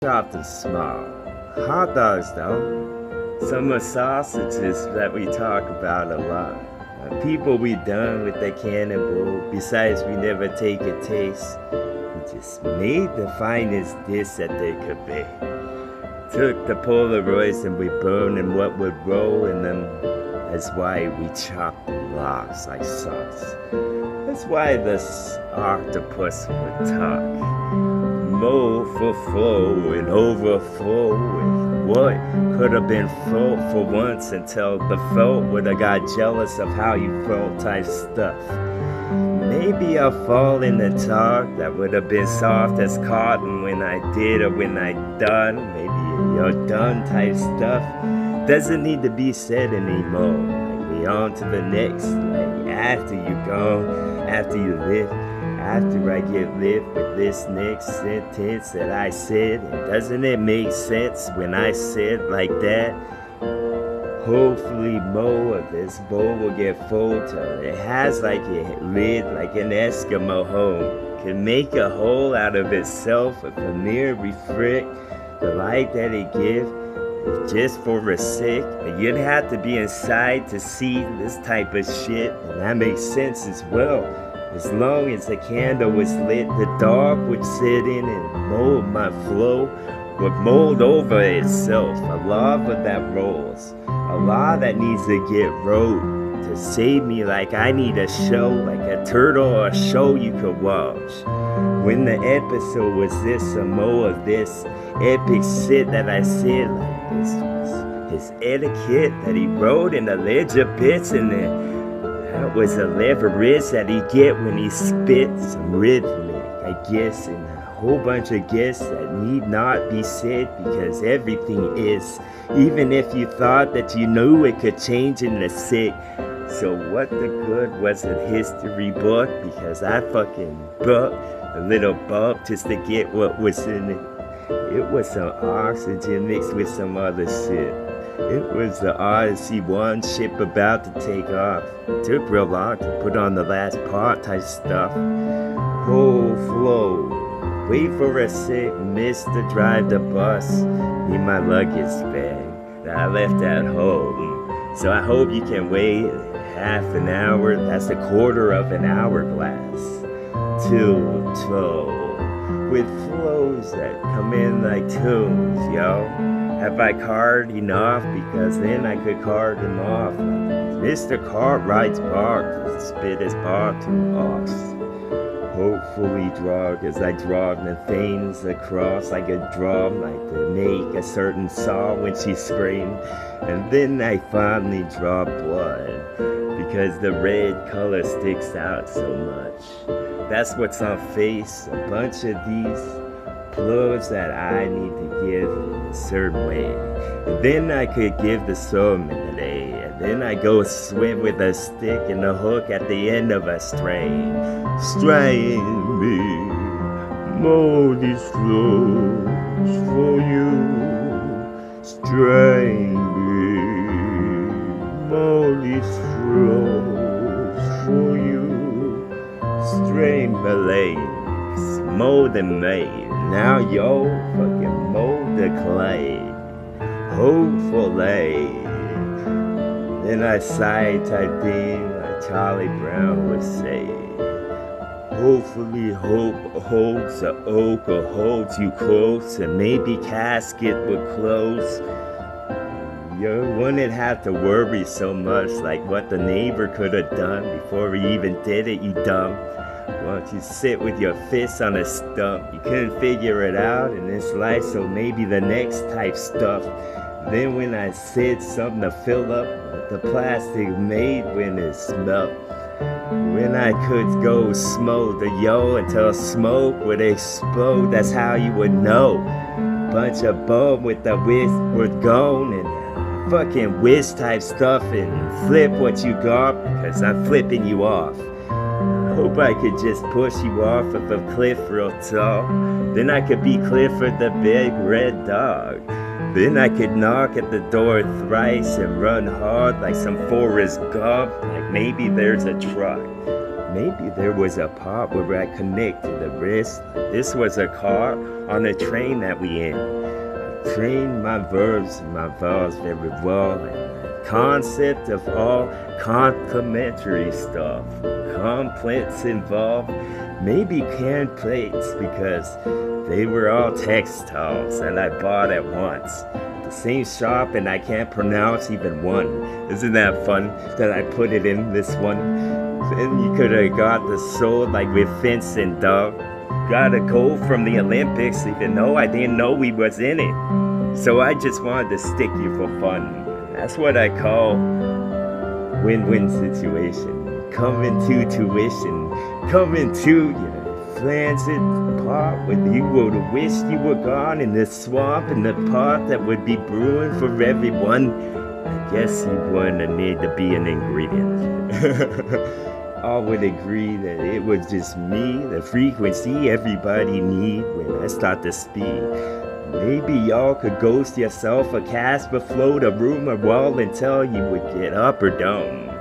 Soft and small. Hot dogs though. Summer sausages that we talk about a lot. People we done with the cannibal. Besides, we never take a taste. We just made the finest dish that there could be. Took the Polaroids and we burned in what would roll in them. That's why we chop the logs like sauce. That's why this octopus would talk. Mo for flow and overflow with what could have been felt for once until the felt would have got jealous of how you felt type stuff. Maybe I'll fall in the talk that would have been soft as cotton when I did or when I done. Maybe you're done type stuff doesn't need to be said anymore. Like we on to the next. Like after you gone, after you live, after I get lit with this next sentence that I said. And doesn't it make sense when I said like that? Hopefully more of this bowl will get full till it has like a lid like an Eskimo home. Can make a hole out of itself if a mere reflect the light that it gives. Just for a sec, you'd have to be inside to see this type of shit, and that makes sense as well. As long as the candle was lit, the dog would sit in and mold my flow, would mold over itself. A lava that rolls, a law that needs to get wrote to save me like I need a show, like a turtle or a show you could watch. When the episode was this, some more of this epic shit that I said, like this was his etiquette that he wrote in the ledger bits, and then that was a leverage that he get when he spit some rhythmic, I guess, and a whole bunch of guess that need not be said because everything is, even if you thought that you knew it could change in the sick. So what the good was a history book because I fucking booked a little bump just to get what was in it. It was some oxygen mixed with some other shit. It was the Odyssey 1 ship about to take off. It took real long to put on the last part type stuff. Whole flow. Wait for a sec, missed to drive the bus. Need my luggage bag that I left at home. So I hope you can wait half an hour. That's a quarter of an hourglass. Till toe. With flows that come in like tunes, yo. Have I carved enough? Because then I could carve them off. Like Mr. Cartwright's bark to spit his bar to ox. Hopefully draw as I draw the things across like a drum, like to make a certain song when she screamed. And then I finally draw blood because the red color sticks out so much. That's what's on face, a bunch of these plugs that I need to give in a certain way. And then I could give the sermon today, and then I go swim with a stick and a hook at the end of a string. Strain me, mold these flows for you. Strain me, mold these flows for you. Strain my legs, mold and made. Now yo, fucking mold the clay. Hopefully. Then I sigh type thing like Charlie Brown would say. Hopefully hope holds the oak or holds you close, and maybe casket would close. You wouldn't have to worry so much like what the neighbor could have done before he even did it, you dumb. Why don't you sit with your fists on a stump? You couldn't figure it out in this life, so maybe the next type stuff. Then when I said something to fill up what the plastic made when it smelt. When I could go smoke the yo until smoke would explode, that's how you would know. Bunch of bum with the whisk would gone and fucking wish type stuff and flip what you got because I'm flipping you off. Hope I could just push you off of a cliff real tall. Then I could be Clifford the big red dog. Then I could knock at the door thrice and run hard like some Forrest Gump. Like maybe there's a truck. Maybe there was a part where I connected the wrist. This was a car on the train that we in. I trained my verbs and my vowels very well, and the concept of all complementary stuff. Complex involved, maybe can plates because they were all textiles that I bought at once. The same shop, and I can't pronounce even one. Isn't that fun that I put it in this one? Then you could have got the sold like with Vince and Doug. Got a gold from the Olympics even though I didn't know we was in it. So I just wanted to stick you for fun. That's what I call win-win situation. Coming to tuition, coming to your transit part with you would have wished you were gone in the swamp and the pot that would be brewing for everyone. I guess you wouldn't need to be an ingredient. All would agree that it was just me, the frequency everybody need when I start to speak. Maybe y'all could ghost yourself a cast but float a room or wall until you would get up or down.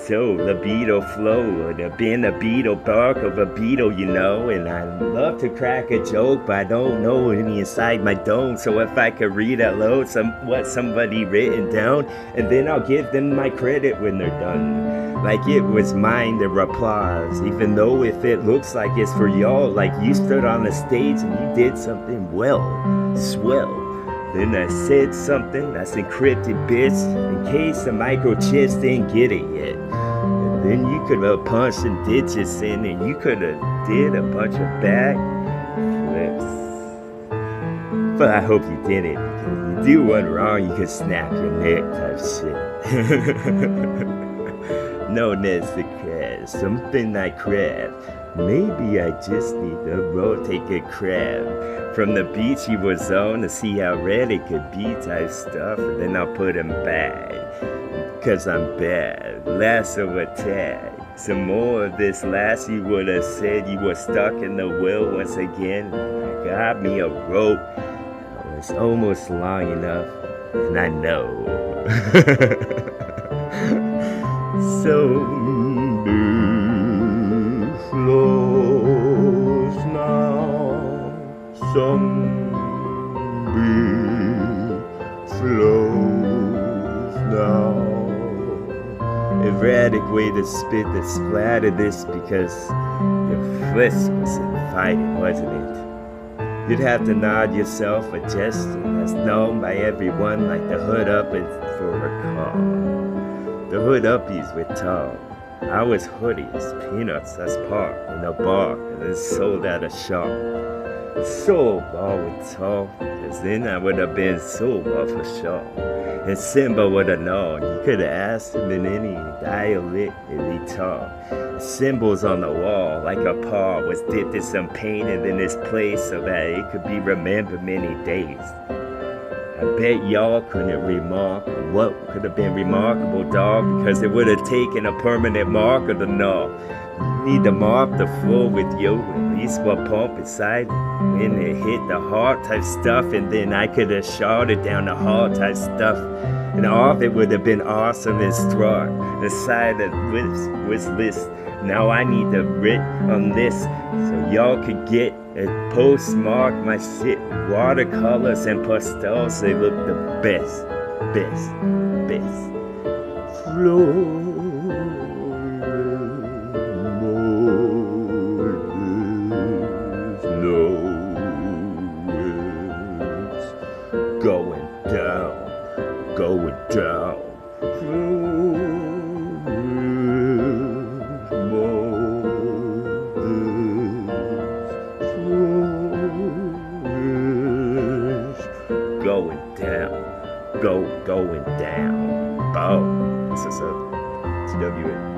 So the beetle flow would have been a beetle bark of a beetle, you know. And I'd love to crack a joke, but I don't know any inside my dome. So if I could read aloud what somebody written down, and then I'll give them my credit when they're done. Like it was mine, their applause. Even though if it looks like it's for y'all, like you stood on the stage and you did something well, swell. Then I said something that's encrypted bits in case the microchips didn't get it yet. And then you could have punched some digits in and you could have did a bunch of back flips. But I hope you did it, because you do one wrong, you could snap your neck type shit. No, that's the crab, something I crab. Maybe I just need to rotate a crab from the beach he was on to see how red it could be type stuff, and then I'll put him back, cause I'm bad. Lasso attack. Some more of this last you would have said you were stuck in the well once again. I got me a rope. Oh, it's almost long enough, and I know. So flows now, some flows now. Erratic way to spit the splat of this because your fist was invited, wasn't it? You'd have to nod yourself a gesture that's known by everyone like the hood up is for a car. The hood uppies were tall. I was hoodies, peanuts that's parked in a bar and then sold at a shop. Sold all with tall, cause then I would have been sold off a shop. And Simba would have known. You could have asked him in any dialect if he talked. Symbols on the wall, like a paw was dipped in some paint and in this place so that it could be remembered many days. I bet y'all couldn't remark what could have been remarkable, dog, because it would have taken a permanent marker to know. You need to mop the floor with you, at least what pump inside when it hit the heart type stuff, and then I could have shouted down the hall type stuff. And off it would have been awesome and strong. The side that was list. Now I need to writ on this so y'all could get a postmark my shit. Watercolors and pastels, they look the best. Flow. Going down. Going down. Bow. This is a TWA.